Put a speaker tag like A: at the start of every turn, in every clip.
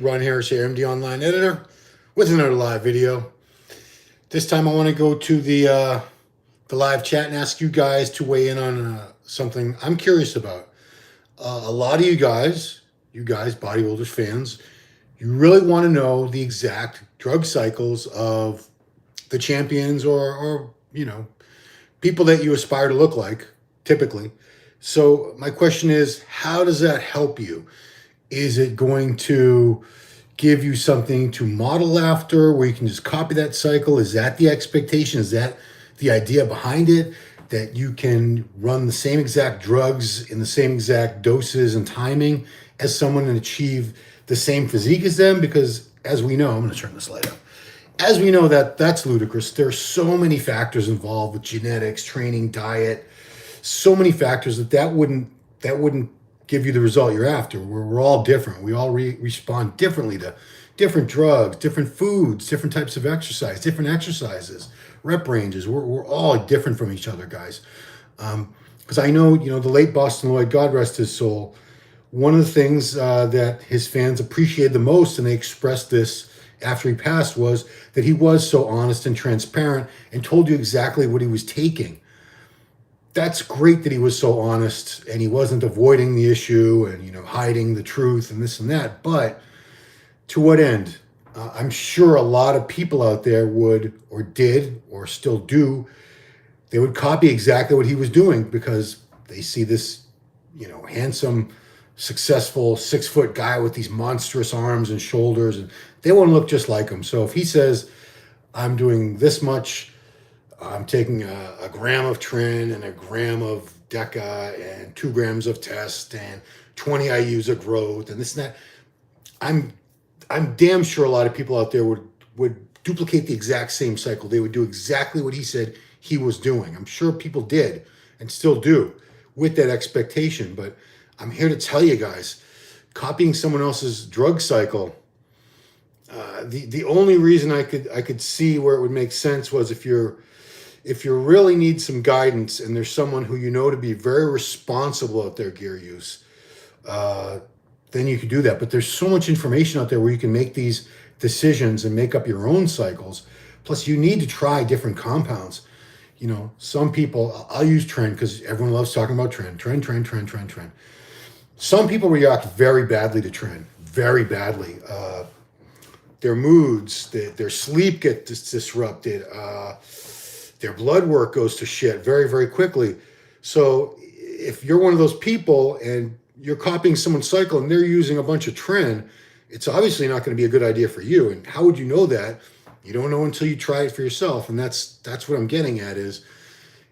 A: Ron Harris here, MD Online Editor, with another live video. This time I want to go to the live chat and ask you guys to weigh in on something I'm curious about. A lot of you guys, bodybuilders, fans, you really want to know the exact drug cycles of the champions or people that you aspire to look like, typically. So my question is, how does that help you? Is it going to give you something to model after where you can just copy that cycle? Is that the expectation? Is that the idea behind it? That you can run the same exact drugs in the same exact doses and timing as someone and achieve the same physique as them? Because as we know, I'm going to turn this light up. As we know, that's ludicrous. There are so many factors involved with genetics, training, diet, so many factors that wouldn't give you the result you're after. We're all different. We all respond differently to different drugs, different foods, different types of exercise, different exercises, rep ranges. We're all different from each other, guys. Because I know, the late Boston Lloyd, God rest his soul, one of the things that his fans appreciated the most, and they expressed this after he passed, was that he was so honest and transparent and told you exactly what he was taking. That's great that he was so honest and he wasn't avoiding the issue and, hiding the truth and this and that. But to what end? I'm sure a lot of people out there would, or did, or still do, they would copy exactly what he was doing because they see this, handsome, successful 6-foot guy with these monstrous arms and shoulders, and they want to look just like him. So if he says, I'm doing this much, I'm taking a gram of tren and a gram of deca and 2 grams of test and 20 IUs of growth and this and that, I'm damn sure a lot of people out there would duplicate the exact same cycle. They would do exactly what he said he was doing. I'm sure people did and still do with that expectation. But I'm here to tell you guys, copying someone else's drug cycle, the only reason I could see where it would make sense was if you really need some guidance and there's someone who to be very responsible at their gear use, then you can do that. But there's so much information out there where you can make these decisions and make up your own cycles. Plus, you need to try different compounds. Some people, I'll use tren because everyone loves talking about tren. Some people react very badly to tren, very badly. Their moods, their sleep gets disrupted. Their blood work goes to shit very, very quickly. So if you're one of those people and you're copying someone's cycle and they're using a bunch of tren, it's obviously not going to be a good idea for you. And how would you know that? You don't know until you try it for yourself. And that's what I'm getting at is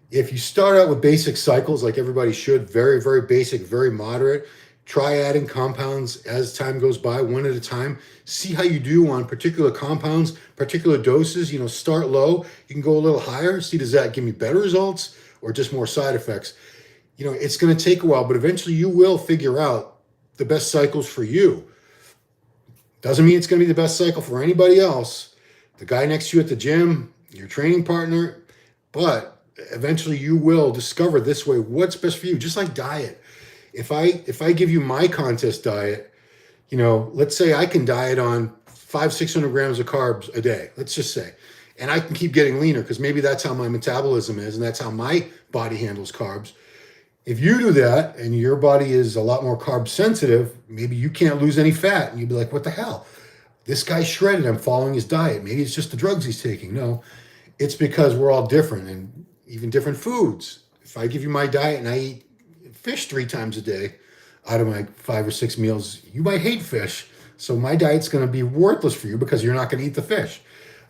A: if you start out with basic cycles like everybody should, very, very basic, very moderate, try adding compounds as time goes by, one at a time. See how you do on particular compounds, particular doses. Start low. You can go a little higher. See, does that give me better results or just more side effects? It's going to take a while, but eventually you will figure out the best cycles for you. Doesn't mean it's going to be the best cycle for anybody else. The guy next to you at the gym, your training partner, but eventually you will discover this way what's best for you, just like diet. If I give you my contest diet, let's say I can diet on 500-600 grams of carbs a day, let's just say, and I can keep getting leaner because maybe that's how my metabolism is and that's how my body handles carbs. If you do that and your body is a lot more carb sensitive, maybe you can't lose any fat and you'd be like, what the hell? This guy's shredded. I'm following his diet. Maybe it's just the drugs he's taking. No, it's because we're all different and even different foods. If I give you my diet and I eat fish 3 times a day out of my 5 or 6 meals, you might hate fish. So my diet's going to be worthless for you because you're not going to eat the fish.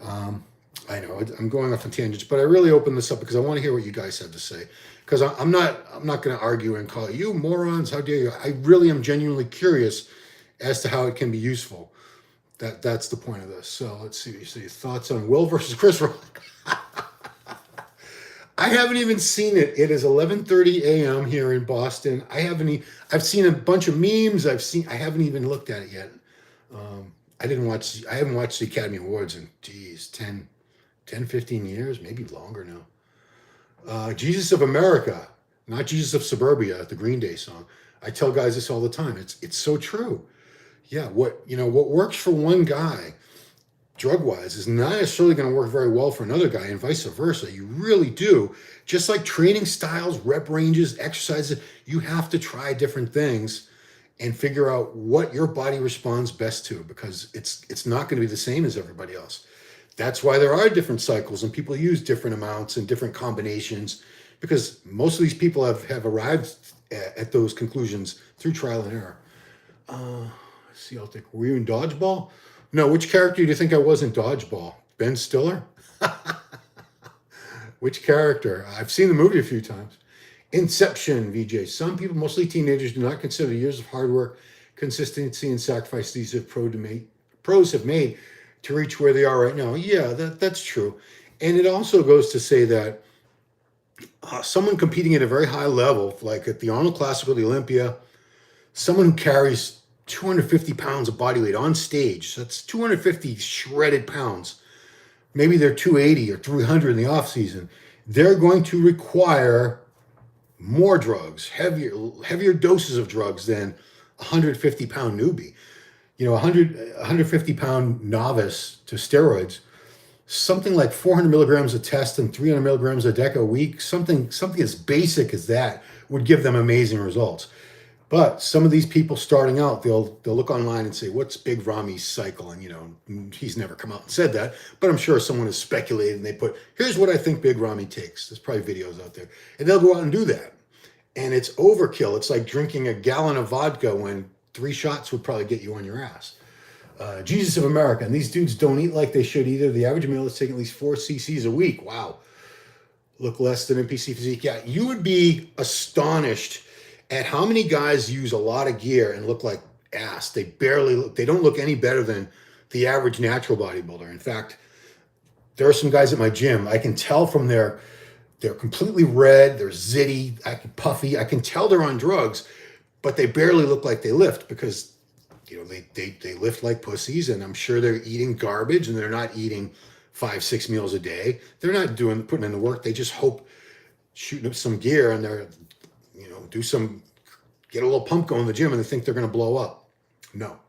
A: I know I'm going off on tangents, but I really opened this up because I want to hear what you guys have to say. Because I'm not going to argue and call you morons. How dare you? I really am genuinely curious as to how it can be useful. That's the point of this. So let's see. Thoughts on Will versus Chris Rock. I haven't even seen it. It is 11:30 a.m. here in Boston. I've seen a bunch of memes. I haven't even looked at it yet. I haven't watched the Academy Awards in 10, 15 years, maybe longer now. Jesus of America, not Jesus of Suburbia, the Green Day song. I tell guys this all the time. It's so true. Yeah, what works for one guy drug-wise is not necessarily going to work very well for another guy, and vice versa. You really do. Just like training styles, rep ranges, exercises, you have to try different things and figure out what your body responds best to, because it's not going to be the same as everybody else. That's why there are different cycles and people use different amounts and different combinations, because most of these people have arrived at those conclusions through trial and error. Let's see, I'll think. Were you in Dodgeball? No, which character do you think I was in Dodgeball? Ben Stiller? Which character? I've seen the movie a few times. Inception, VJ. Some people, mostly teenagers, do not consider the years of hard work, consistency, and sacrifice these pros have made to reach where they are right now. Yeah, that's true. And it also goes to say that someone competing at a very high level, like at the Arnold Classic or the Olympia, someone who carries 250 pounds of body weight on stage, so that's 250 shredded pounds. Maybe they're 280 or 300 in the off season. They're going to require more drugs, heavier doses of drugs than a 150-pound newbie. 150-pound novice to steroids, something like 400 milligrams a test and 300 milligrams a deca a week, something as basic as that would give them amazing results. But some of these people starting out, they'll look online and say, what's Big Rami's cycle? And, he's never come out and said that, but I'm sure someone has speculated and they put, here's what I think Big Rami takes. There's probably videos out there. And they'll go out and do that. And it's overkill. It's like drinking a gallon of vodka when 3 shots would probably get you on your ass. Jesus of America. And these dudes don't eat like they should either. The average male is taking at least 4 cc's a week. Wow. Look less than NPC physique. Yeah, you would be astonished at how many guys use a lot of gear and look like ass. They don't look any better than the average natural bodybuilder. In fact, there are some guys at my gym, I can tell from they're completely red, they're zitty, puffy. I can tell they're on drugs, but they barely look like they lift because they lift like pussies, and I'm sure they're eating garbage and they're not eating 5-6 meals a day. They're not putting in the work. They just hope shooting up some gear and they're get a little pump going in the gym and they think they're going to blow up. No.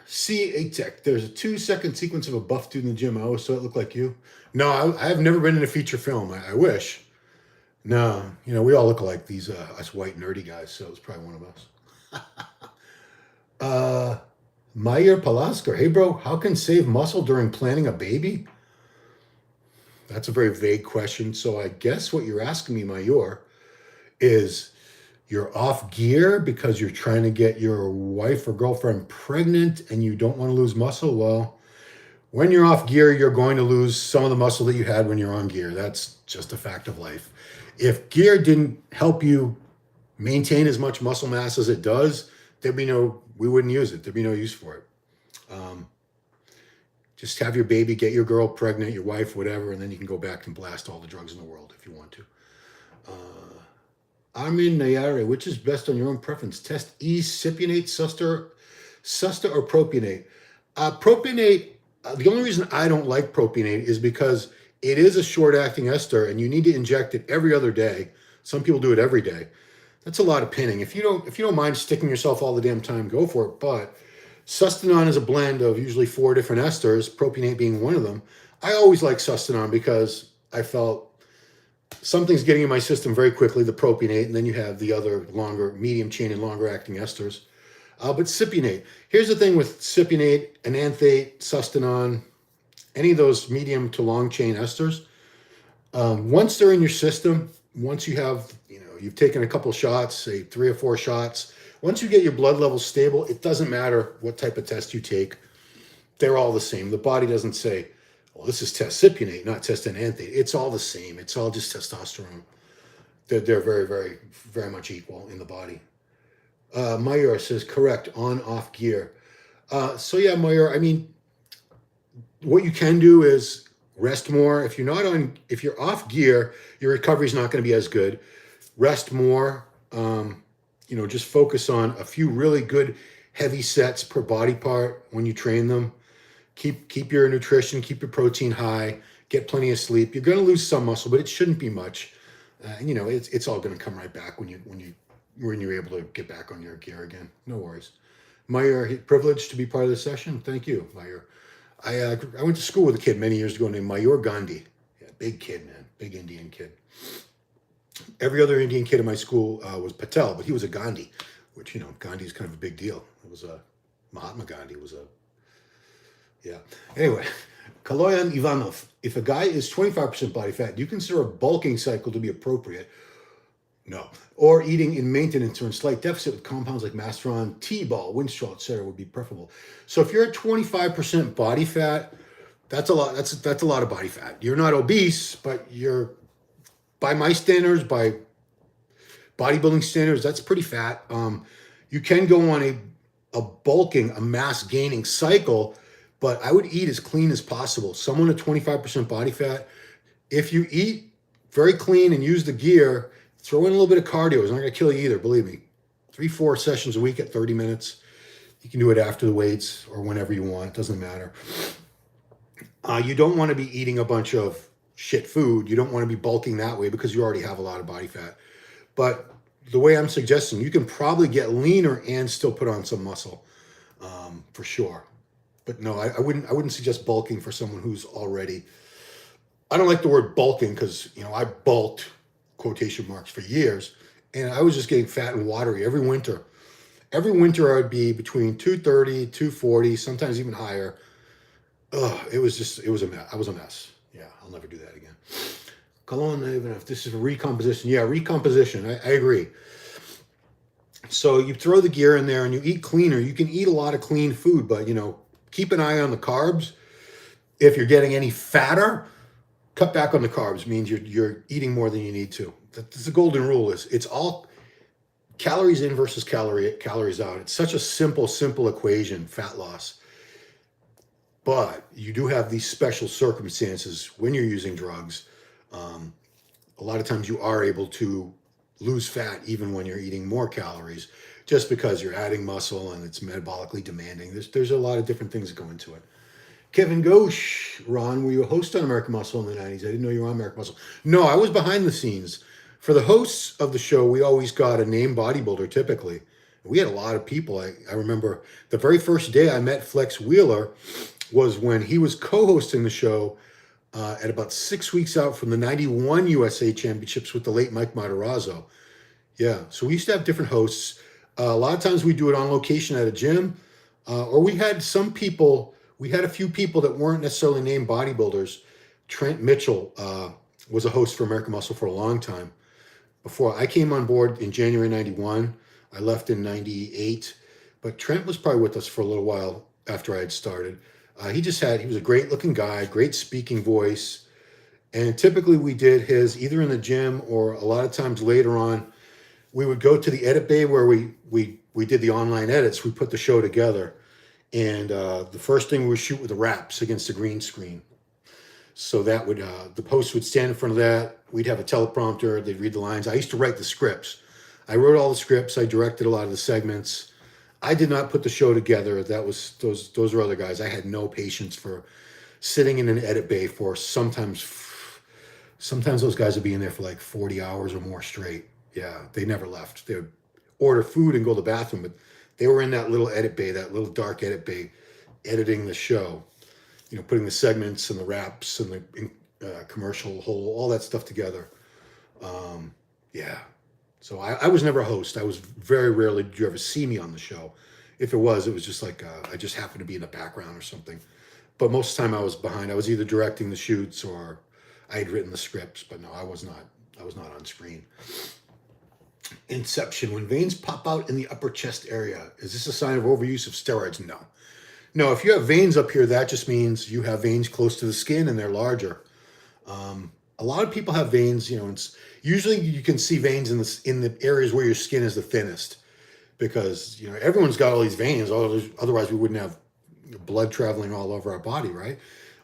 A: See a tech. There's a 2-second sequence of a buff dude in the gym. I always saw it look like you. No, I have never been in a feature film. I wish. No, we all look like these us white nerdy guys, so it's probably one of us. Mayer Palasker. Hey, bro, how can save muscle during planning a baby? That's a very vague question. So I guess what you're asking me, Mayor, is you're off gear because you're trying to get your wife or girlfriend pregnant and you don't want to lose muscle. Well, when you're off gear, you're going to lose some of the muscle that you had when you're on gear. That's just a fact of life. If gear didn't help you maintain as much muscle mass as it does, we wouldn't use it. There'd be no use for it. Just have your baby, get your girl pregnant, your wife, whatever, and then you can go back and blast all the drugs in the world if you want to. Armin Nayare, which is best on your own preference? Test E, cypionate, susta, or propionate? Propionate, the only reason I don't like propionate is because it is a short-acting ester, and you need to inject it every other day. Some people do it every day. That's a lot of pinning. If you don't mind sticking yourself all the damn time, go for it. But Sustanon is a blend of usually 4 different esters, propionate being one of them. I always like Sustanon because I felt something's getting in my system very quickly, the propionate, and then you have the other longer, medium chain and longer acting esters. But cypionate. Here's the thing with cypionate, enanthate, Sustanon, any of those medium to long chain esters, once they're in your system, once you have, you've taken a couple shots, say 3 or 4 shots, once you get your blood levels stable, it doesn't matter what type of test you take. They're all the same. The body doesn't say, well, this is test cypionate, not test enanthate. It's all the same. It's all just testosterone. They're very, very, very much equal in the body. Mayer says, correct, on-off gear. So yeah, Mayer, what you can do is rest more. If you're off gear, your recovery is not going to be as good. Rest more. Just focus on a few really good heavy sets per body part when you train them. Keep your nutrition, keep your protein high, get plenty of sleep. You're going to lose some muscle, but it shouldn't be much. It's all going to come right back when you're able to get back on your gear again. No worries. Meyer, privileged to be part of the session. Thank you, Meyer. I went to school with a kid many years ago named Mayur Gandhi. Yeah, big kid, man. Big Indian kid. Every other Indian kid in my school was Patel, but he was a Gandhi, which, you know, Gandhi is kind of a big deal. It was a Mahatma Gandhi was a, yeah. Anyway, Kaloyan Ivanov. If a guy is 25% body fat, do you consider a bulking cycle to be appropriate? No. Or eating in maintenance or in slight deficit with compounds like Masteron, T-ball, Winstrol, etc. would be preferable. So if you're at 25% body fat, that's a lot. That's a lot of body fat. You're not obese, but you're, by my standards, by bodybuilding standards, that's pretty fat. You can go on a bulking, a mass gaining cycle, but I would eat as clean as possible. Someone at 25% body fat, if you eat very clean and use the gear, throw in a little bit of cardio. It's not going to kill you either, believe me. 3-4 sessions a week at 30 minutes. You can do it after the weights or whenever you want. It doesn't matter. You don't want to be eating a bunch of shit food. You don't want to be bulking that way because you already have a lot of body fat. But the way I'm suggesting, you can probably get leaner and still put on some muscle, for sure. But no, I wouldn't suggest bulking for someone who's already. I don't like the word bulking because, you know, I bulked, quotation marks, for years, and I was just getting fat and watery every winter. Every winter I'd be between 230, 240, sometimes even higher. It was a mess. I was a mess. Yeah, I'll never do that again. Colon, even if this is a recomposition. Yeah, recomposition. I agree. So you throw the gear in there and you eat cleaner. You can eat a lot of clean food, but, you know, keep an eye on the carbs. If you're getting any fatter, cut back on the carbs. Means you're eating more than you need to. That's the golden rule. It's all calories in versus calories out. It's such a simple equation, fat loss. But you do have these special circumstances when you're using drugs. A lot of times you are able to lose fat even when you're eating more calories, just because you're adding muscle and it's metabolically demanding. There's a lot of different things that go into it. Kevin Ghosh, Ron, were you a host on American Muscle in the 90s? I didn't know you were on American Muscle. No, I was behind the scenes. For the hosts of the show, we always got a named bodybuilder typically. We had a lot of people. I remember the very first day I met Flex Wheeler was when he was co-hosting the show at about 6 weeks out from the 91 USA Championships with the late Mike Matarazzo. Yeah, so we used to have different hosts. A lot of times we do it on location at a gym, or we had a few people that weren't necessarily named bodybuilders. Trent Mitchell was a host for American Muscle for a long time. Before I came on board in January 91, I left in 98, but Trent was probably with us for a little while after I had started. He was a great looking guy, great speaking voice. And typically we did his either in the gym or a lot of times later on, we would go to the edit bay where we did the online edits. We put the show together. And the first thing we would shoot with the wraps against the green screen. So that would, the post would stand in front of that. We'd have a teleprompter. They'd read the lines. I used to write the scripts. I wrote all the scripts. I directed a lot of the segments. I did not put the show together. That was those were other guys. I had no patience for sitting in an edit bay for sometimes those guys would be in there for like 40 hours or more straight. Yeah, they never left. They would order food and go to the bathroom, but they were in that little edit bay, that little dark edit bay, editing the show. You know, putting the segments and the wraps and the commercial whole, all that stuff together. Yeah. So I was never a host. I was very rarely did you ever see me on the show. If it was just like I just happened to be in the background or something. But most of the time I was behind. I was either directing the shoots or I had written the scripts. But no, I was not on screen. Inception. When veins pop out in the upper chest area, is this a sign of overuse of steroids? No. No, if you have veins up here, that just means you have veins close to the skin and they're larger. A lot of people have veins, you know, it's usually you can see veins in the areas where your skin is the thinnest because, you know, everyone's got all these veins. Otherwise we wouldn't have blood traveling all over our body, right?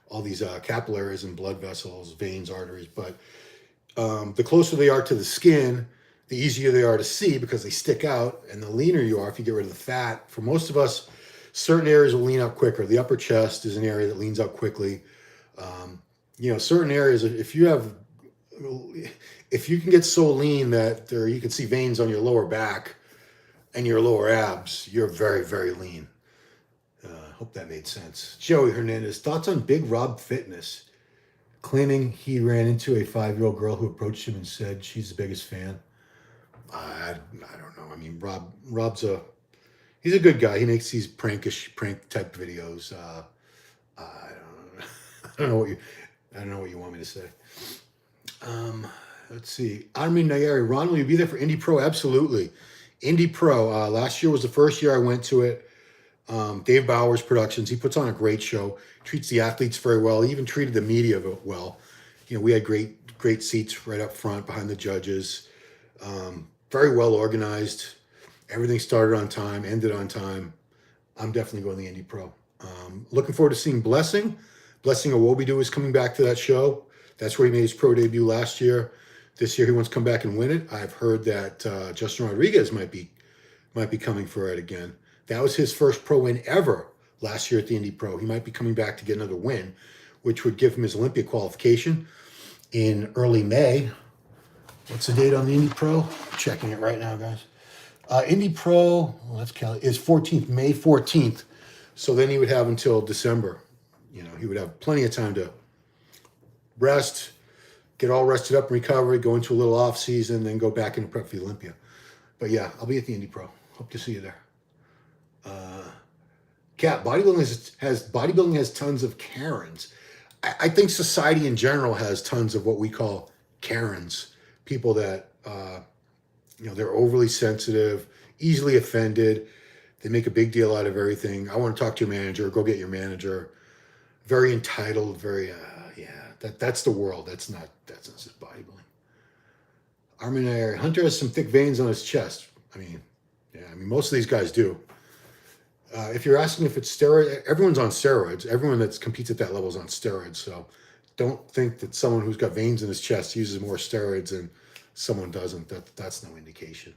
A: All these capillaries and blood vessels, veins, arteries. But the closer they are to the skin, the easier they are to see because they stick out. And the leaner you are, if you get rid of the fat, for most of us, certain areas will lean out quicker. The upper chest is an area that leans out quickly. You know, certain areas, if you can get so lean that you can see veins on your lower back, and your lower abs, you're very, very lean. Hope that made sense. Joey Hernandez, thoughts on Big Rob Fitness? Claiming he ran into a 5-year-old girl who approached him and said she's the biggest fan. I don't know. I mean, he's a good guy. He makes these prank type videos. I don't know what you want me to say. Let's see. Armin Nayari, Ron, will you be there for Indy Pro? Absolutely. Indy Pro. Last year was the first year I went to it. Dave Bowers Productions. He puts on a great show. Treats the athletes very well. He even treated the media well. You know, we had great seats right up front behind the judges. Very well organized. Everything started on time, ended on time. I'm definitely going to the Indy Pro. Looking forward to seeing Blessing. Blessing Awobidu is coming back to that show. That's where he made his pro debut last year. This year he wants to come back and win it. I've heard that Justin Rodriguez might be coming for it again. That was his first pro win ever last year at the Indy Pro. He might be coming back to get another win, which would give him his Olympia qualification in early May. What's the date on the Indy Pro? I'm checking it right now, guys. Indy Pro, is 14th, May 14th. So then he would have until December. You know, he would have plenty of time to rest, get all rested up and recovery, go into a little off season, then go back into prep for the Olympia. But yeah, I'll be at the Indy Pro. Hope to see you there. Cat, bodybuilding has tons of Karens. I think society in general has tons of what we call Karens. People that, they're overly sensitive, easily offended. They make a big deal out of everything. I want to talk to your manager. Go get your manager. Very entitled. Very, that's the world. That's not just bodybuilding. Armin Hunter has some thick veins on his chest. Most of these guys do. If you're asking if it's steroid, everyone's on steroids. Everyone that competes at that level is on steroids. So don't think that someone who's got veins in his chest uses more steroids than someone doesn't. That's no indication.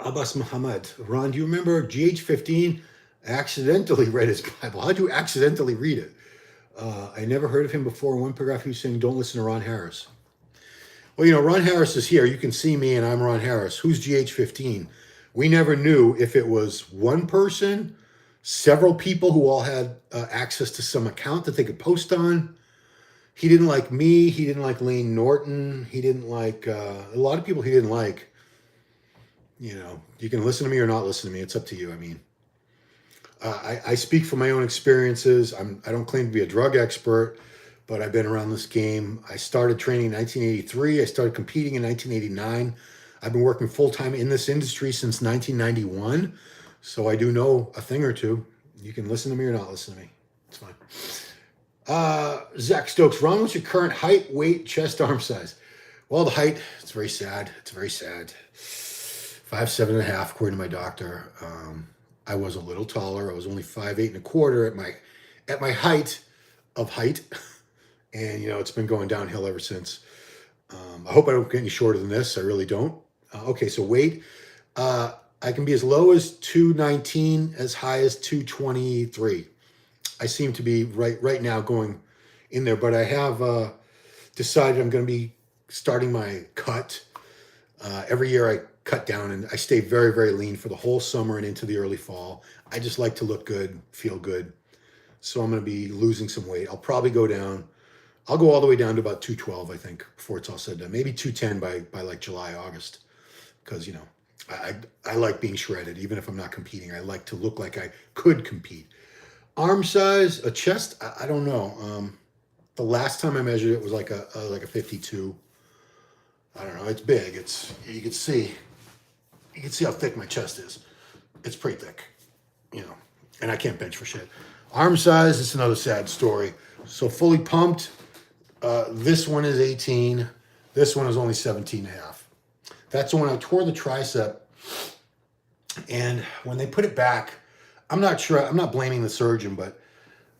A: Abbas Muhammad. Ron, do you remember GH15? I accidentally read his Bible. How'd you accidentally read it? I never heard of him before. In one paragraph, he was saying, don't listen to Ron Harris. Well, Ron Harris is here. You can see me, and I'm Ron Harris. Who's GH15? We never knew if it was one person, several people who all had access to some account that they could post on. He didn't like me. He didn't like Lane Norton. He didn't like a lot of people he didn't like. You can listen to me or not listen to me. It's up to you. I speak from my own experiences. I don't claim to be a drug expert, but I've been around this game. I started training in 1983. I started competing in 1989. I've been working full-time in this industry since 1991, so I do know a thing or two. You can listen to me or not listen to me. It's fine. Zach Stokes, Ron, what's your current height, weight, chest, arm size? Well, the height, it's very sad. 5'7.5", according to my doctor. I was a little taller. I was only 5'8.25" at my height of height. And, it's been going downhill ever since. I hope I don't get any shorter than this. I really don't. Okay, so weight. I can be as low as 219, as high as 223. I seem to be right now going in there, but I have decided I'm going to be starting my cut. Every year I cut down and I stay very, very lean for the whole summer and into the early fall. I just like to look good, feel good. So I'm going to be losing some weight. I'll probably go down. I'll go all the way down to about 212, I think, before it's all said and done. Maybe 210 by like July, August. Because, I like being shredded. Even if I'm not competing, I like to look like I could compete. Arm size, a chest, I don't know. The last time I measured it was like a 52. I don't know. It's big. You can see how thick my chest is. It's pretty thick, and I can't bench for shit. Arm size, it's another sad story. So fully pumped, this one is 18. This one is only 17.5. That's when I tore the tricep. And when they put it back, I'm not sure, I'm not blaming the surgeon, but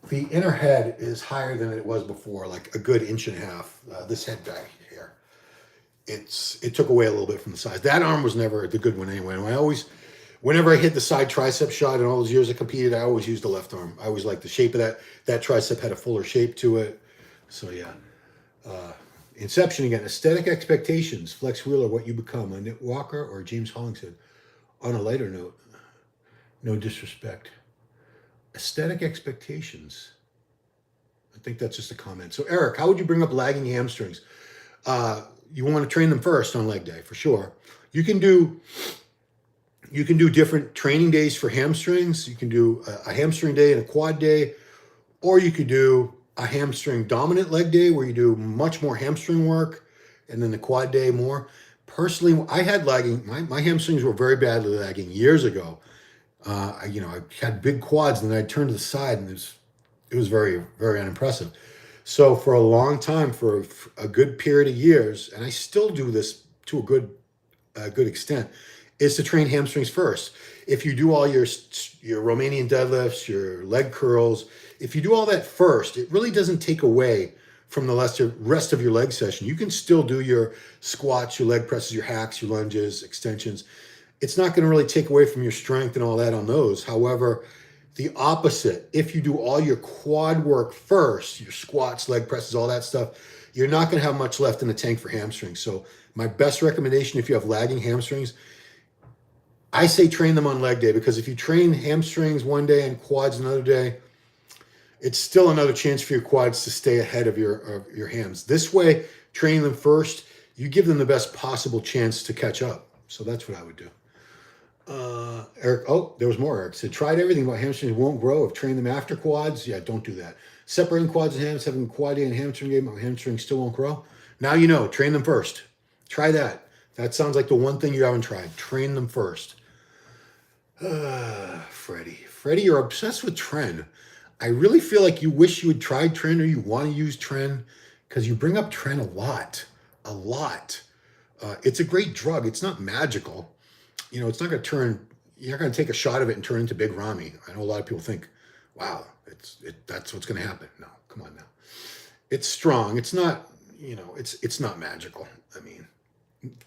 A: the inner head is higher than it was before, like a good 1.5 inches. This head back here, it took away a little bit from the size. That arm was never the good one anyway. And whenever I hit the side tricep shot in all those years I competed, I always used the left arm. I always liked the shape of that. That tricep had a fuller shape to it. So yeah. Inception again. Aesthetic expectations. Flex Wheeler, what you become, a Nit Walker or James Hollingshead? on a lighter note, no disrespect, aesthetic expectations. I think that's just a comment. So Eric, how would you bring up lagging hamstrings? You want to train them first on leg day for sure. You can do different training days for hamstrings. You can do a hamstring day and a quad day, or you could do a hamstring dominant leg day where you do much more hamstring work, and then the quad day more. Personally, I had lagging. My hamstrings were very badly lagging years ago. I had big quads, and then I'd turn to the side, and it was very, very unimpressive. So for a long time, for a good period of years, and I still do this to a good extent, is to train hamstrings first. If you do all your Romanian deadlifts, your leg curls, if you do all that first, it really doesn't take away from the rest of your leg session. You can still do your squats, your leg presses, your hacks, your lunges, extensions. It's not going to really take away from your strength and all that on those. However, the opposite, if you do all your quad work first, your squats, leg presses, all that stuff, you're not going to have much left in the tank for hamstrings. So my best recommendation, if you have lagging hamstrings, I say train them on leg day, because if you train hamstrings one day and quads another day, it's still another chance for your quads to stay ahead of your hams. This way, training them first, you give them the best possible chance to catch up. So that's what I would do. Eric, there was more. Eric said, tried everything, but hamstrings won't grow. I've trained them after quads. Yeah, don't do that. Separating quads and hams, having a quad day and hamstring day, my hamstrings still won't grow. Now you know, train them first. Try that. That sounds like the one thing you haven't tried. Train them first. Freddie, you're obsessed with Tren. I really feel like you wish you had tried Tren, or you want to use Tren, because you bring up Tren a lot. It's a great drug. It's not magical. It's not going to turn, you're not going to take a shot of it and turn into Big Ramy. I know a lot of people think, wow, that's what's going to happen. No, come on now. It's strong. It's not, it's not magical. I mean,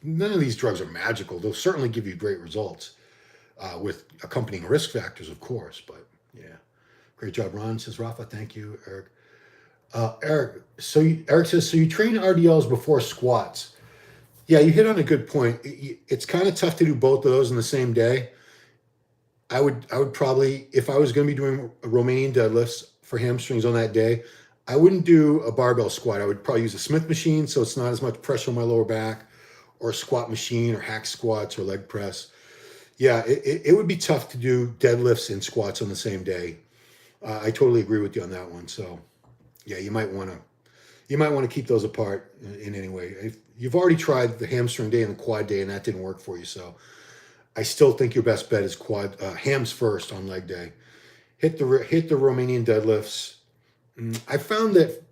A: none of these drugs are magical. They'll certainly give you great results with accompanying risk factors, of course. But yeah, great job, Ron, says Rafa. Thank you, Eric. Eric says, so you train RDLs before squats. Yeah, you hit on a good point. It's kind of tough to do both of those in the same day. I would probably, if I was going to be doing Romanian deadlifts for hamstrings on that day, I wouldn't do a barbell squat. I would probably use a Smith machine, so it's not as much pressure on my lower back, or a squat machine, or hack squats, or leg press. Yeah, it would be tough to do deadlifts and squats on the same day. I totally agree with you on that one. So yeah, you might want to keep those apart in any way. If you've already tried the hamstring day and the quad day, and that didn't work for you, so I still think your best bet is hams first on leg day. Hit the Romanian deadlifts. I found that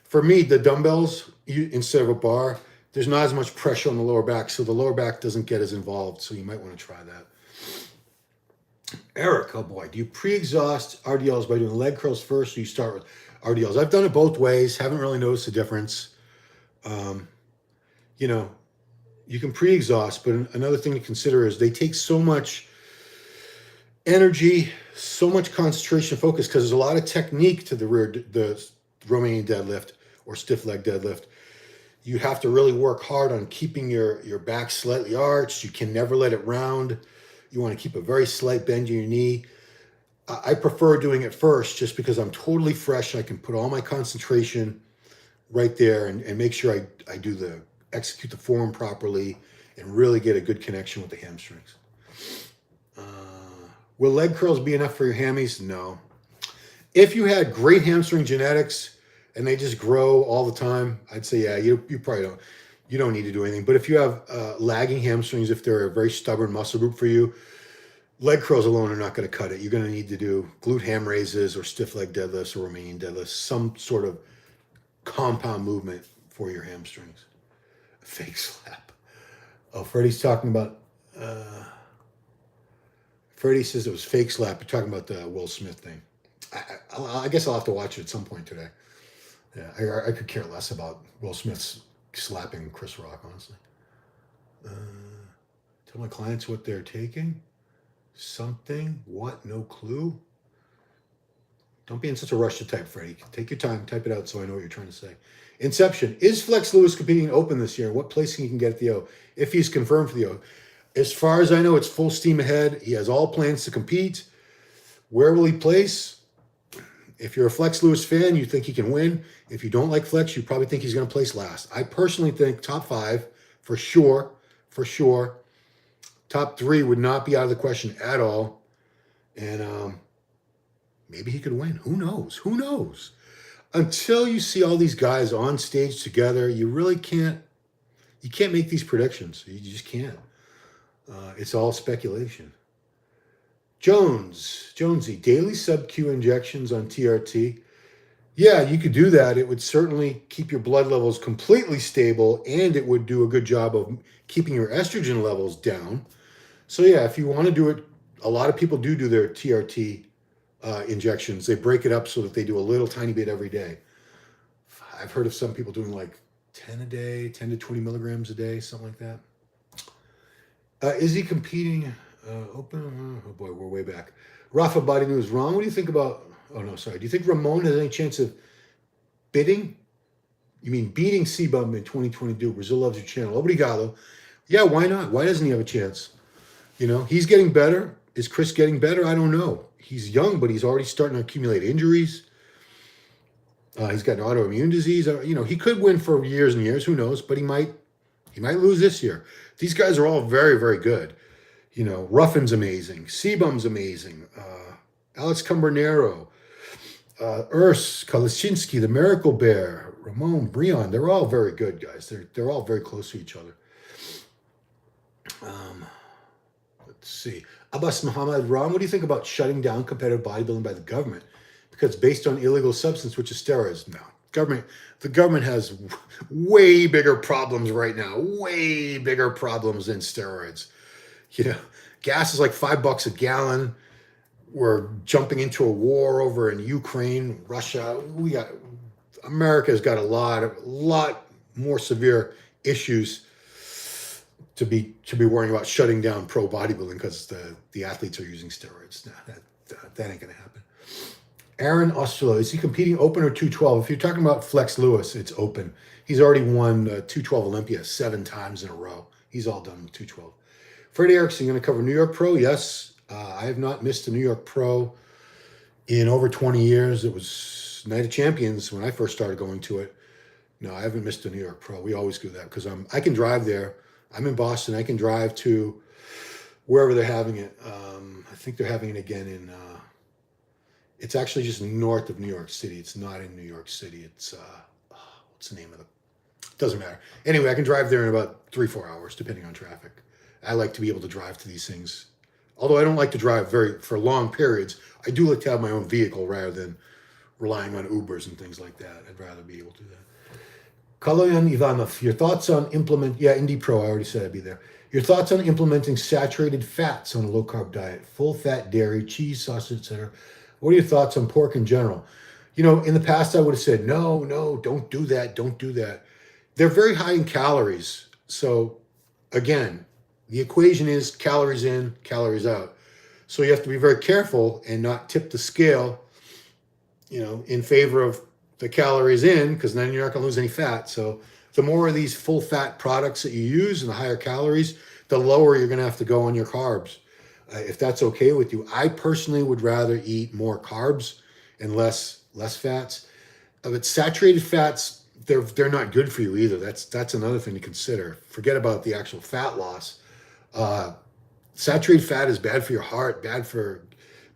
A: for me, the dumbbells, instead of a bar, there's not as much pressure on the lower back, so the lower back doesn't get as involved. So you might want to try that. Eric, oh boy, do you pre-exhaust RDLs by doing leg curls first, or you start with RDLs? I've done it both ways. Haven't really noticed a difference. You can pre-exhaust, but another thing to consider is they take so much energy, so much concentration, focus, because there's a lot of technique to the Romanian deadlift or stiff leg deadlift. You have to really work hard on keeping your back slightly arched. You can never let it round. You want to keep a very slight bend in your knee. I prefer doing it first, just because I'm totally fresh. I can put all my concentration right there and make sure I execute the form properly and really get a good connection with the hamstrings. Will leg curls be enough for your hammies? No. If you had great hamstring genetics and they just grow all the time, I'd say, yeah, you probably don't need to do anything. But if you have lagging hamstrings, if they're a very stubborn muscle group for you, leg curls alone are not going to cut it. You're going to need to do glute ham raises or stiff leg deadlifts or Romanian deadlifts, some sort of compound movement for your hamstrings. A fake slap. Oh, Freddie's talking about, Freddie says it was fake slap. You're talking about the Will Smith thing. I guess I'll have to watch it at some point today. Yeah, I could care less about Will Smith's slapping Chris Rock, honestly. Tell my clients what they're taking. Something? What? No clue? Don't be in such a rush to type, Freddie. Take your time. Type it out so I know what you're trying to say. Inception. Is Flex Lewis competing open this year? What placing he can get at the O? If he's confirmed for the O. As far as I know, it's full steam ahead. He has all plans to compete. Where will he place? If you're a Flex Lewis fan, you think he can win. If you don't like Flex, you probably think he's going to place last. I personally think top 5 for sure. For sure. Top 3 would not be out of the question at all. And maybe he could win. Who knows? Who knows? Until you see all these guys on stage together, you really can't. You can't make these predictions. You just can't. It's all speculation. Jonesy, daily sub-Q injections on TRT. Yeah, you could do that. It would certainly keep your blood levels completely stable, and it would do a good job of keeping your estrogen levels down. So yeah, if you want to do it, a lot of people do their TRT injections. They break it up so that they do a little tiny bit every day. I've heard of some people doing like 10 a day, 10 to 20 milligrams a day, something like that. Is he competing open? Oh boy, we're way back. Rafa Body News. Ron, what do you think about... Oh, no, sorry. Do you think Ramon has any chance of beating CBum in 2022? Brazil loves your channel. Obrigado. Yeah, why not? Why doesn't he have a chance? You know, he's getting better. Is Chris getting better? I don't know. He's young, but he's already starting to accumulate injuries. He's got an autoimmune disease. You know, he could win for years and years. Who knows? But he might lose this year. These guys are all very, very good. You know, Ruffin's amazing. Sebum's amazing. Alex Cumbernero, Urs, Kalisinski, the Miracle Bear, Ramon, Breon. They're all very good guys. They're all very close to each other. Let's see. Abbas Muhammad, Ron, what do you think about shutting down competitive bodybuilding by the government? Because it's based on illegal substance, which is steroids. No, the government has way bigger problems right now. Way bigger problems than steroids. You know, gas is like $5 a gallon. We're jumping into a war over in Ukraine, Russia. America's got a lot more severe issues to be worrying about shutting down pro bodybuilding because the athletes are using steroids. No, that ain't gonna happen. Aaron Ostulo, is he competing open or 212? If you're talking about Flex Lewis, it's open. He's already won 212 Olympia 7 times in a row. He's all done with 212. Freddie Erickson, going to cover New York Pro? Yes. I have not missed a New York Pro in over 20 years. It was Night of Champions when I first started going to it. No, I haven't missed a New York Pro. We always do that because I can drive there. I'm in Boston. I can drive to wherever they're having it. I think they're having it again in... it's actually just north of New York City. It's not in New York City. It's... what's the name of it? Doesn't matter. Anyway, I can drive there in about 3-4 hours, depending on traffic. I like to be able to drive to these things. Although I don't like to drive for long periods, I do like to have my own vehicle rather than relying on Ubers and things like that. I'd rather be able to do that. Kaloyan Ivanov, your thoughts on Indy Pro, I already said I'd be there. Your thoughts on implementing saturated fats on a low-carb diet, full-fat dairy, cheese, sausage, etc. What are your thoughts on pork in general? You know, in the past I would have said, no, don't do that, don't do that. They're very high in calories. So, again, the equation is calories in, calories out. So you have to be very careful and not tip the scale, you know, in favor of the calories in, because then you're not going to lose any fat. So the more of these full fat products that you use and the higher calories, the lower you're going to have to go on your carbs. If that's okay with you. I personally would rather eat more carbs and less fats. But saturated fats, they're not good for you either. That's another thing to consider. Forget about the actual fat loss. Saturated fat is bad for your heart, bad for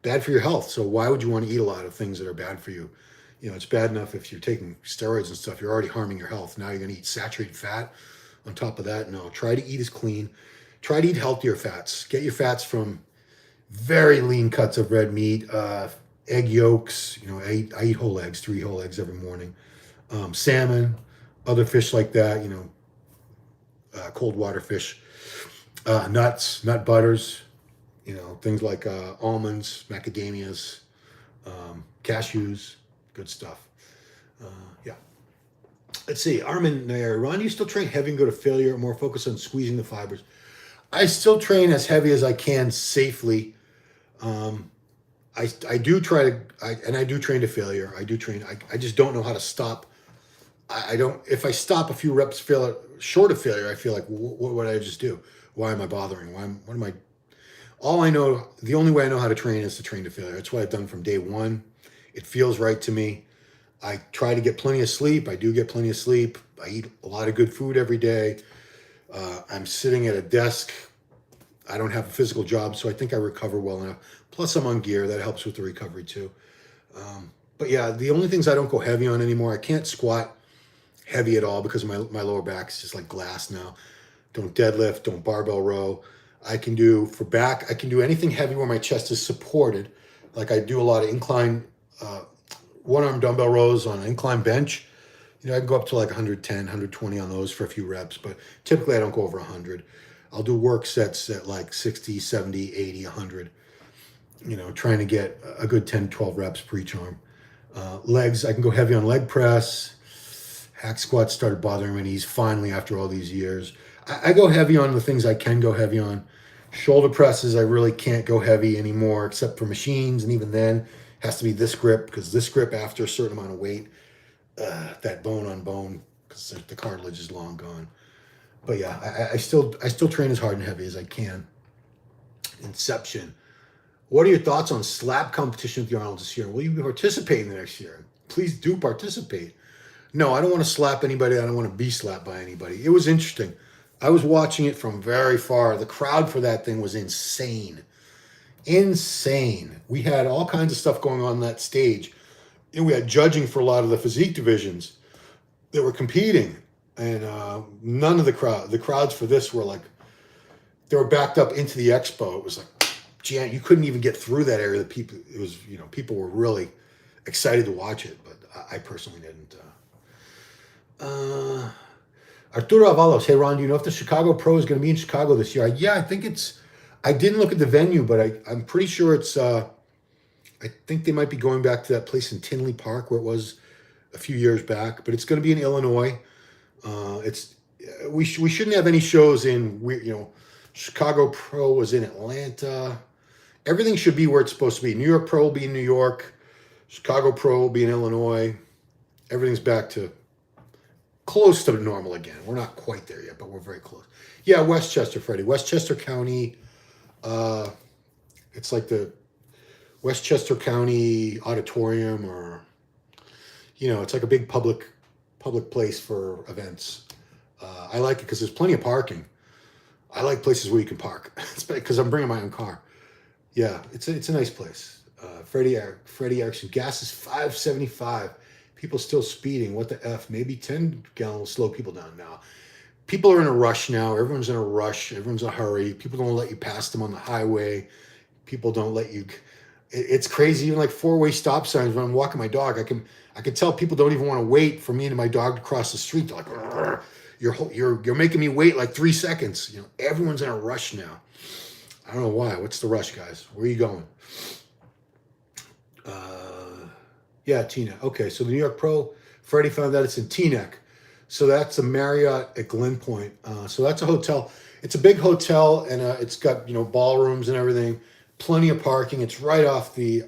A: your health. So why would you want to eat a lot of things that are bad for you? You know, it's bad enough if you're taking steroids and stuff, you're already harming your health. Now you're going to eat saturated fat on top of that. No, try to eat as clean. Try to eat healthier fats. Get your fats from very lean cuts of red meat, egg yolks. You know, I eat whole eggs, 3 whole eggs every morning. Salmon, other fish like that, you know, cold water fish. Nuts, nut butters, you know, things like almonds, macadamias, cashews, good stuff. Yeah. Let's see. Armin Nair, Ron, you still train heavy and go to failure or more focus on squeezing the fibers? I still train as heavy as I can safely. I do try to, I do train to failure. I do train. I just don't know how to stop. I don't, if I stop a few reps short of failure, I feel like, what would I just do? Why am I bothering? What am I, all I know, the only way I know how to train is to train to failure. That's what I've done from day one. It feels right to me. I try to get plenty of sleep. I do get plenty of sleep. I eat a lot of good food every day. I'm sitting at a desk. I don't have a physical job, so I think I recover well enough. Plus, I'm on gear. That helps with the recovery too. But yeah, the only things I don't go heavy on anymore, I can't squat heavy at all because my lower back is just like glass now. Don't deadlift, don't barbell row. I can do, for back, I can do anything heavy where my chest is supported. Like I do a lot of incline, one-arm dumbbell rows on an incline bench. You know, I can go up to like 110, 120 on those for a few reps, but typically I don't go over 100. I'll do work sets at like 60, 70, 80, 100, you know, trying to get a good 10, 12 reps per each arm. Legs, I can go heavy on leg press. Hack squats started bothering my knees finally after all these years. I go heavy on the things I can go heavy on. Shoulder presses, I really can't go heavy anymore except for machines, and even then it has to be this grip, because this grip after a certain amount of weight, that bone on bone, because the cartilage is long gone. But yeah, I still train as hard and heavy as I can. Inception. What are your thoughts on slap competition with the Arnolds this year? Will you be participating next year? Please do participate. No, I don't want to slap anybody. I don't want to be slapped by anybody. It was interesting. I was watching it from very far. The crowd for that thing was insane. Insane. We had all kinds of stuff going on that stage. And we had judging for a lot of the physique divisions that were competing. And none of the crowds for this were like, they were backed up into the expo. It was like, you couldn't even get through that area. People were really excited to watch it, but I personally didn't. Arturo Avalos, hey Ron, do you know if the Chicago Pro is going to be in Chicago this year? Yeah, I think I didn't look at the venue, but I'm pretty sure it's, I think they might be going back to that place in Tinley Park where it was a few years back, but it's going to be in Illinois. We shouldn't have any shows in, Chicago Pro was in Atlanta. Everything should be where it's supposed to be. New York Pro will be in New York. Chicago Pro will be in Illinois. Everything's back to close to normal again. We're not quite there yet, but we're very close. Yeah, Westchester, Freddie. Westchester County, it's like the Westchester County Auditorium, or, it's like a big public place for events. I like it because there's plenty of parking. I like places where you can park because I'm bringing my own car. Yeah, it's a nice place. Freddie Erickson, gas is $5.75. People still speeding. What the F? Maybe 10 gallon will slow people down now. People are in a rush now. Everyone's in a rush. Everyone's in a hurry. People don't let you pass them on the highway. People don't let you. It's crazy. Even like four-way stop signs. When I'm walking my dog, I can tell people don't even want to wait for me and my dog to cross the street. They're like, you're making me wait like 3 seconds. Everyone's in a rush now. I don't know why. What's the rush, guys? Where are you going? Yeah, Teaneck. Okay, so the New York Pro, Freddie found out it's in Teaneck. So that's a Marriott at Glen Point. So that's a hotel. It's a big hotel, and it's got, ballrooms and everything. Plenty of parking. It's right off the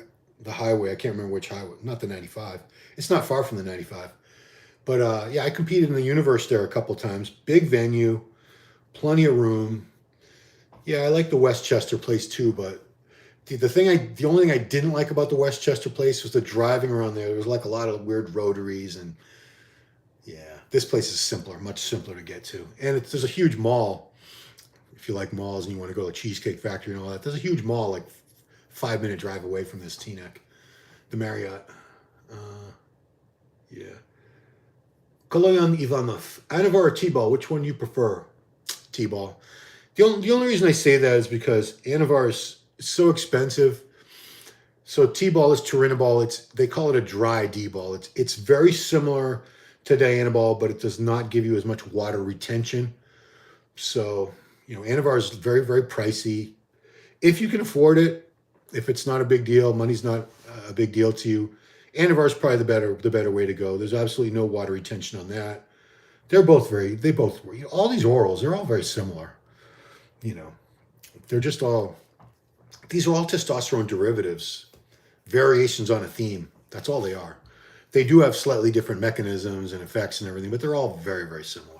A: highway. I can't remember which highway. Not the 95. It's not far from the 95. But yeah, I competed in the Universe there a couple times. Big venue, plenty of room. Yeah, I like the Westchester place too, but the only thing I didn't like about the Westchester place was the driving around there. There was like a lot of weird rotaries, and yeah, this place is simpler, much simpler to get to. And there's a huge mall. If you like malls and you want to go to Cheesecake Factory and all that, there's a huge mall like 5-minute drive away from this Teaneck, the Marriott. Yeah. Koloyan Ivanov, Anavar or T-ball, which one do you prefer? T-ball. The only reason I say that is because Anavar is so expensive. So T-ball is Turinabol. They call it a dry D-ball. It's very similar to Dianabol, but it does not give you as much water retention. So, Anavar is very, very pricey. If you can afford it, if it's not a big deal, money's not a big deal to you, Anavar is probably the better way to go. There's absolutely no water retention on that. They both all these orals, they're all very similar. They're just these are all testosterone derivatives, variations on a theme. That's all they are. They do have slightly different mechanisms and effects and everything, but they're all very, very similar.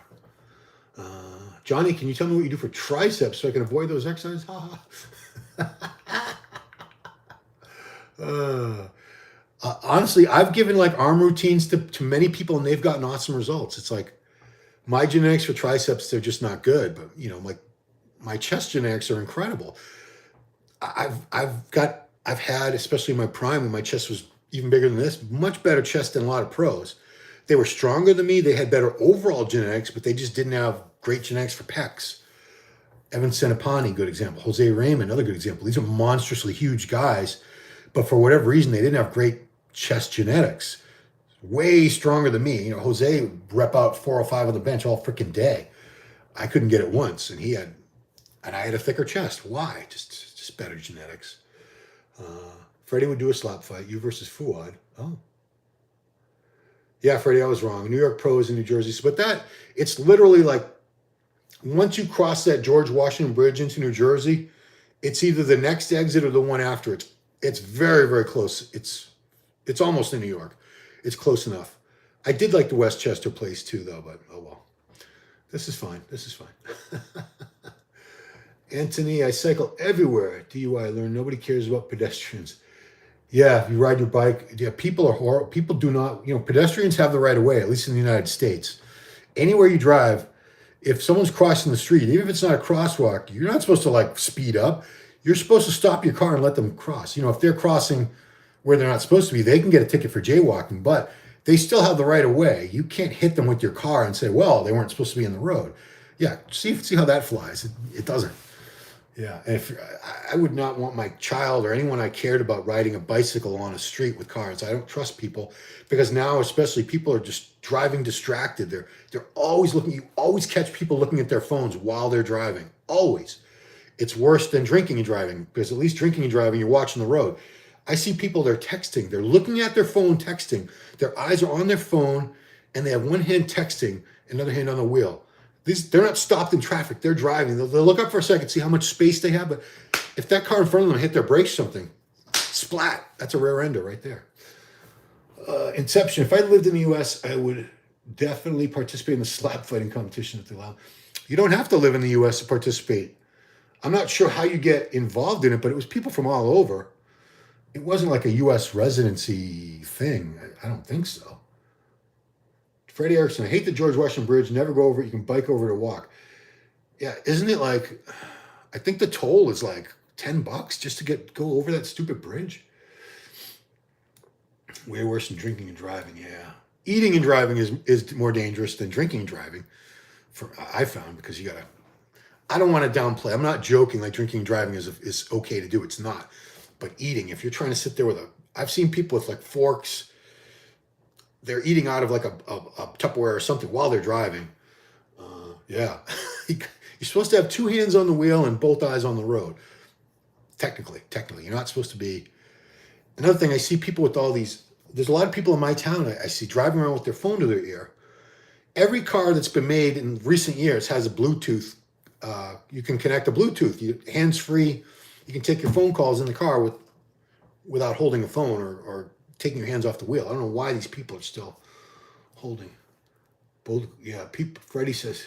A: Johnny, can you tell me what you do for triceps so I can avoid those exercises? Honestly, I've given like arm routines to many people and they've gotten awesome results. It's like my genetics for triceps, they're just not good, but you know, like my chest genetics are incredible. I've had, especially in my prime when my chest was even bigger than this, much better chest than a lot of pros. They were stronger than me. They had better overall genetics, but they just didn't have great genetics for pecs. Evan Senapani, good example. Jose Raymond, another good example. These are monstrously huge guys, but for whatever reason, they didn't have great chest genetics. Way stronger than me. You know, Jose would rep out 405 on the bench all freaking day. I couldn't get it once, and I had a thicker chest. Why? Just better genetics. Freddie would do a slap fight. You versus Fuad. Oh. Yeah, Freddie, I was wrong. New York pros in New Jersey. But it's literally like, once you cross that George Washington Bridge into New Jersey, it's either the next exit or the one after. It's very, very close. It's almost in New York. It's close enough. I did like the Westchester place too, though, but oh well. This is fine. This is fine. Anthony, I cycle everywhere. DUI, I learned nobody cares about pedestrians. Yeah, if you ride your bike, yeah, people are horrible. People do not, pedestrians have the right of way, at least in the United States. Anywhere you drive, if someone's crossing the street, even if it's not a crosswalk, you're not supposed to like speed up. You're supposed to stop your car and let them cross. If they're crossing where they're not supposed to be, they can get a ticket for jaywalking, but they still have the right of way. You can't hit them with your car and say, well, they weren't supposed to be in the road. Yeah, see how that flies. It doesn't. Yeah, and I would not want my child or anyone I cared about riding a bicycle on a street with cars. I don't trust people because now, especially, people are just driving distracted. They're always looking. You always catch people looking at their phones while they're driving. Always. It's worse than drinking and driving because at least drinking and driving, you're watching the road. I see people, they're texting. They're looking at their phone, texting. Their eyes are on their phone, and they have one hand texting, another hand on the wheel. They're not stopped in traffic. They're driving. They'll look up for a second, see how much space they have. But if that car in front of them hit their brakes, something, splat. That's a rear ender right there. Inception. If I lived in the U.S., I would definitely participate in the slap fighting competition if they allow. You don't have to live in the U.S. to participate. I'm not sure how you get involved in it, but it was people from all over. It wasn't like a U.S. residency thing. I don't think so. Freddie Erickson, I hate the George Washington Bridge. Never go over it. You can bike over to walk. Yeah, isn't it like, I think the toll is like $10 just to go over that stupid bridge. Way worse than drinking and driving, yeah. Eating and driving is more dangerous than drinking and driving, I found, because you gotta, I don't want to downplay. I'm not joking like drinking and driving is okay to do. It's not. But eating, if you're trying to sit there I've seen people with like forks, they're eating out of like a Tupperware or something while they're driving. Yeah. You're supposed to have two hands on the wheel and both eyes on the road. Technically. You're not supposed to be. Another thing, I see people with all these, there's a lot of people in my town I see driving around with their phone to their ear. Every car that's been made in recent years has a Bluetooth. You can connect a Bluetooth, hands-free. You can take your phone calls in the car without holding a phone or taking your hands off the wheel. I don't know why these people are still holding both. Yeah, Freddie says,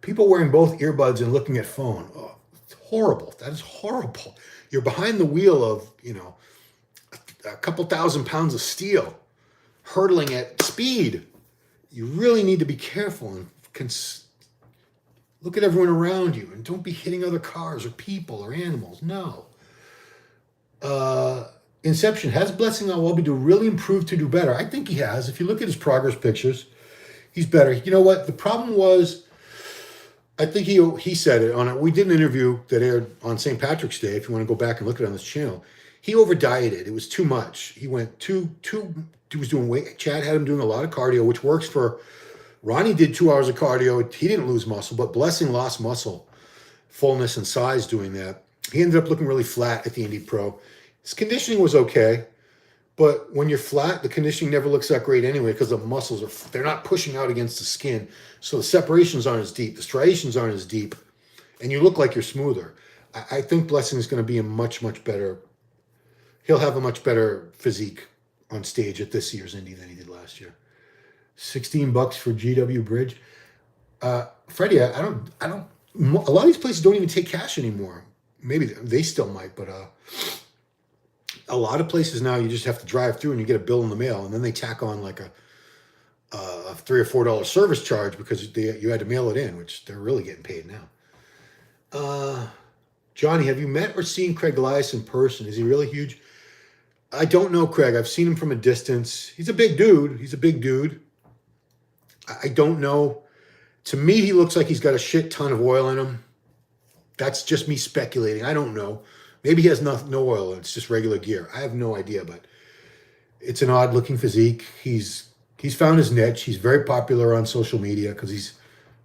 A: people wearing both earbuds and looking at phone. Oh, it's horrible. That is horrible. You're behind the wheel of, a couple thousand pounds of steel hurtling at speed. You really need to be careful and look at everyone around you and don't be hitting other cars or people or animals. No. Inception, has Blessing Awobi really improved to do better? I think he has. If you look at his progress pictures, he's better. You know what? The problem was, I think he said it we did an interview that aired on St. Patrick's Day. If you want to go back and look at it on this channel, he over dieted. It was too much. He went he was doing weight. Chad had him doing a lot of cardio, which works for Ronnie. Did 2 hours of cardio. He didn't lose muscle, but Blessing lost muscle, fullness and size doing that. He ended up looking really flat at the Indy Pro. His conditioning was okay, but when you're flat, the conditioning never looks that great anyway because the muscles they're not pushing out against the skin. So the separations aren't as deep, the striations aren't as deep, and you look like you're smoother. I think Blessing is going to be a much, much better, he'll have a much better physique on stage at this year's Indy than he did last year. $16 for GW Bridge. Freddie, I don't. A lot of these places don't even take cash anymore. Maybe they still might, but a lot of places now you just have to drive through and you get a bill in the mail, and then they tack on like a $3 or $4 service charge because you had to mail it in, which they're really getting paid now. Johnny, have you met or seen Craig Elias in person? Is he really huge? I don't know Craig. I've seen him from a distance. He's a big dude. I don't know. To me, he looks like he's got a shit ton of oil in him. That's just me speculating. I don't know. Maybe he has no oil. It's just regular gear. I have no idea, but it's an odd-looking physique. He's found his niche. He's very popular on social media because he's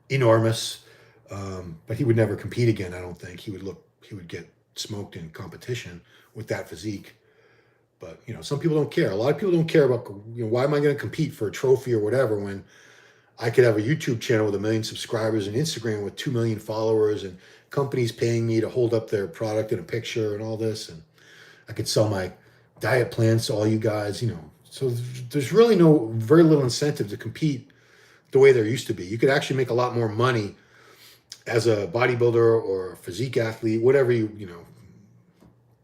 A: enormous. But he would never compete again, I don't think. He would get smoked in competition with that physique. But, some people don't care. A lot of people don't care about, why am I going to compete for a trophy or whatever when I could have a YouTube channel with 1 million subscribers and Instagram with 2 million followers and companies paying me to hold up their product in a picture and all this. And I could sell my diet plans to all you guys, So there's really very little incentive to compete the way there used to be. You could actually make a lot more money as a bodybuilder or a physique athlete, whatever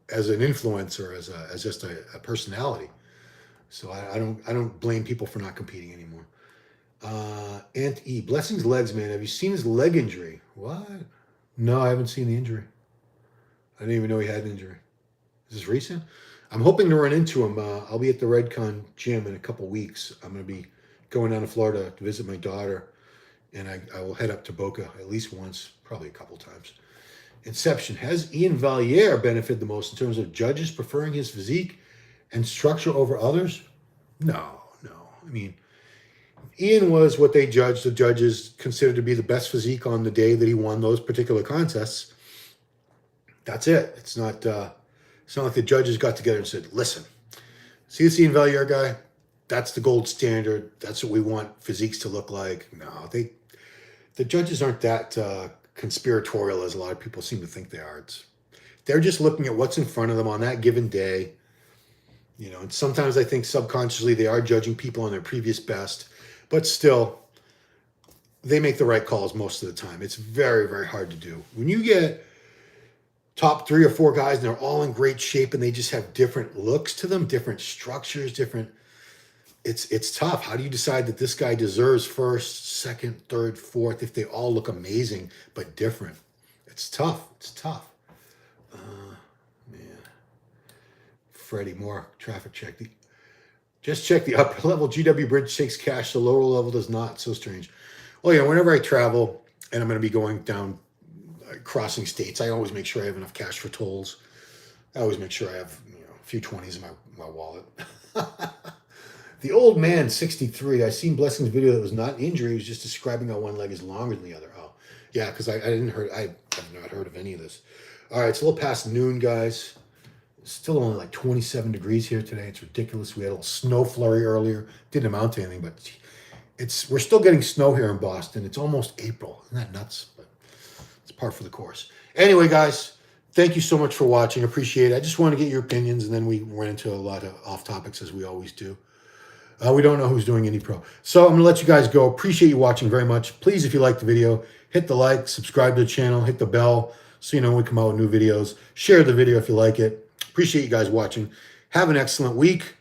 A: as an influencer, as just a personality. So I don't blame people for not competing anymore. Ant E, Blessing's legs, man. Have you seen his leg injury? What? No, I haven't seen the injury. I didn't even know he had an injury. Is this recent? I'm hoping to run into him. I'll be at the Redcon gym in a couple weeks. I'm going to be going down to Florida to visit my daughter, and I will head up to Boca at least once, probably a couple times. Inception, has Ian Valliere benefited the most in terms of judges preferring his physique and structure over others? No. I mean, Ian was what the judges considered to be the best physique on the day that he won those particular contests. That's it. It's not like the judges got together and said, listen, see this Ian Valliere guy? That's the gold standard. That's what we want physiques to look like. No, the judges aren't that conspiratorial as a lot of people seem to think they are. They're just looking at what's in front of them on that given day. And sometimes I think subconsciously they are judging people on their previous best, but still, they make the right calls most of the time. It's very, very hard to do. When you get top 3 or 4 guys and they're all in great shape and they just have different looks to them, different structures, it's tough. How do you decide that this guy deserves first, second, third, fourth if they all look amazing but different? It's tough. Man. Freddie, more traffic check. Just check the upper level GW Bridge takes cash, the lower level does not. So strange. Well, whenever I travel and I'm going to be going down, crossing states, I always make sure I have enough cash for tolls. I always make sure I have a few 20s in my wallet. The old man, 63. I seen Blessing's video that was not injury. He was just describing how one leg is longer than the other. Oh, yeah, because I've not heard of any of this. All right, it's a little past noon, guys. It's still only like 27 degrees here today. It's ridiculous. We had a little snow flurry earlier. Didn't amount to anything, but we're still getting snow here in Boston. It's almost April. Isn't that nuts? But it's par for the course. Anyway, guys, thank you so much for watching. Appreciate it. I just want to get your opinions, and then we went into a lot of off topics as we always do. We don't know who's doing Indy Pro. So I'm going to let you guys go. Appreciate you watching very much. Please, if you like the video, hit the like, subscribe to the channel, hit the bell so you know when we come out with new videos. Share the video if you like it. Appreciate you guys watching. Have an excellent week.